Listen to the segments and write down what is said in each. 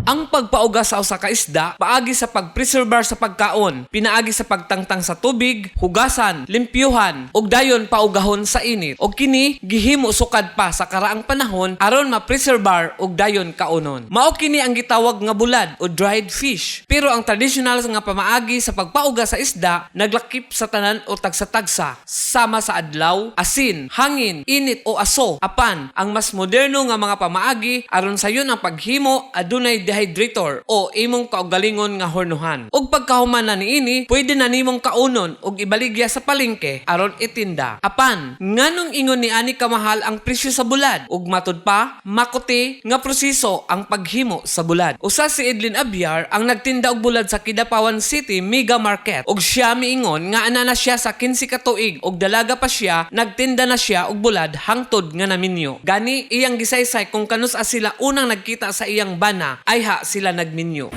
Ang pagpauga sa usa ka isda paagi sa pagpreserbar sa pagkaon, pinaagi sa pagtangtang sa tubig, hugasan, limpyuhan ug dayon paugahon sa init. Og kini gihimo sukad pa sa karaang panahon aron ma-preserbar ug dayon kaunon. Mao kini ang gitawag nga bulad o dried fish. Pero ang traditional nga pamaagi sa pagpauga sa isda naglakip sa tanan o tagsa-tagsa sama sa adlaw, asin, hangin, init o aso. Apan ang mas moderno nga mga pamaagi aron sayon ang paghimo adunay dehydrator o imong kaugalingon nga hornuhan. Og pagkahuman na niini, pwede na nimong kaunon og ibaligya sa palengke aron itinda. Apan, nganong ingon ni ani kamahal ang presyo sa bulad? Ug matud pa, makuti nga proseso ang paghimo sa bulad. Usa si Edlin Abiar ang nagtinda og bulad sa Kidapawan City Mega Market. Og siya miingon nga ana na siya sa 15 ka tuig og dalaga pa siya, nagtinda na siya og bulad hangtod nga naminyo. Gani iyang gisaysay kung kanus-a sila unang nagkita sa iyang bana ay sila nagminyo.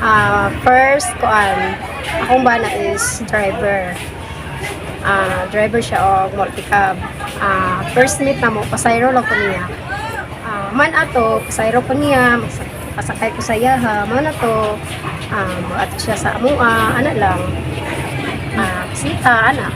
First, akong bana is driver. Driver siya o multi-cab. First meet na mo, pasayro lang ko niya. Man ato, pasayro ko niya, pasakay ko sa yaha, man ato, at siya sa amua, ana lang. Sita, anak.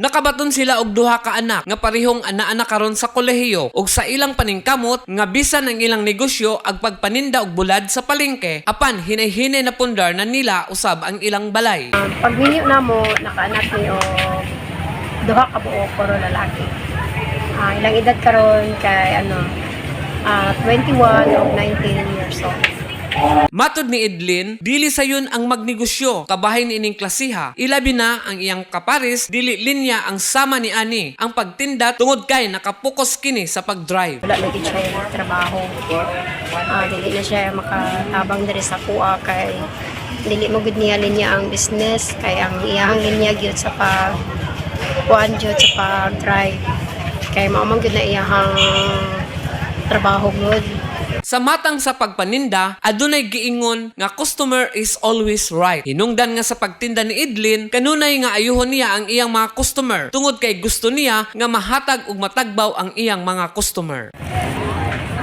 Nakabaton sila og duha ka anak nga parehong ana-anak karon sa kolehiyo ug sa ilang paningkamot nga bisan ang ilang negosyo ag pagpaninda og bulad sa palengke apan hinay-hinay na pundar na nila usab ang ilang balay. Pag minyo na mo nakaanak ni o duha ka buo puro lalaki. Ilang edad karon kay 21 o 19 years old. Matod ni Edlin, dili sayon ang magnegosyo kabahay ni ining klasiha. Ilabi na ang iyang kapares, dili linya ang sama ni ani. Ang pagtinda tungod kay nakapokus kini sa pagdrive. Wala lagi siya trabaho. Dili na siya makatabang diri sa kuha kay dili mo gud niya linya ang business kay ang iyang linya gyud sa kuan gyud sa pag-drive. Kay mao man gyud na iyang trabaho gud. Sa matang sa pagpaninda, adunay giingon nga customer is always right. Hinungdan nga sa pagtinda ni Edlin, kanunay nga ayuhon niya ang iyang mga customer tungod kay gusto niya nga mahatag ug matagbaw ang iyang mga customer.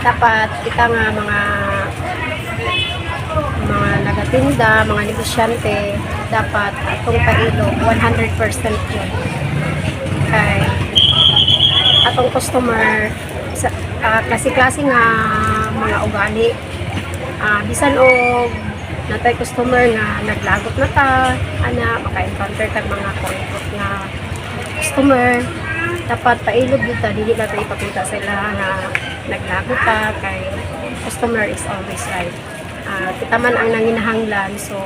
Dapat kita nga mga nagatinda, mga negosyante, dapat atong pailog 100% yun. Kay atong customer klase-klase nga mga ugali. Bisan og natay customer nga naglagot na ta, maka-encounter kag mga kuripot nga customer, dapat pailog yun ta, dili natin ipakita sila nga naglagot ta, kay customer is always right. Kita man ang nanginahanglan, so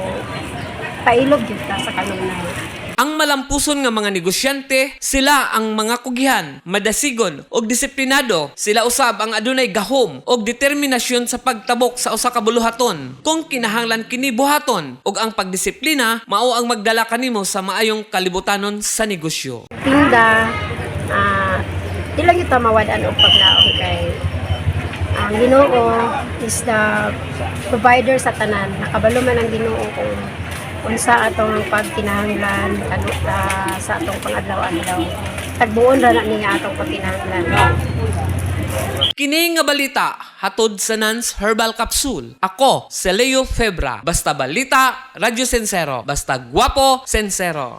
pailog yun ta sa kanunay. Ang malampuson nga mga negosyante, sila ang mga kugihan, madasigon og disiplinado. Sila usab ang adunay gahom og determinasyon sa pagtabok sa usa ka buluhaton. Kung kinahanglan kini buhaton og ang pagdisiplina mao ang magdala kanimo sa maayong kalibutanon sa negosyo. Tinda, di lang kita mawadan og paglaom kay ang Ginoo is the provider sa tanan. Nakabalo man ang Ginoo kung unsa atong pagkinahanglan sa atong pangadlaw-adlaw. Tagbuon ra na niya atong pagkinahanglan. Kini nga balita hatod sa Nans Herbal Capsule. Ako, si Leo Febra. Basta balita, Radyo Sensero. Basta guwapo, Sensero.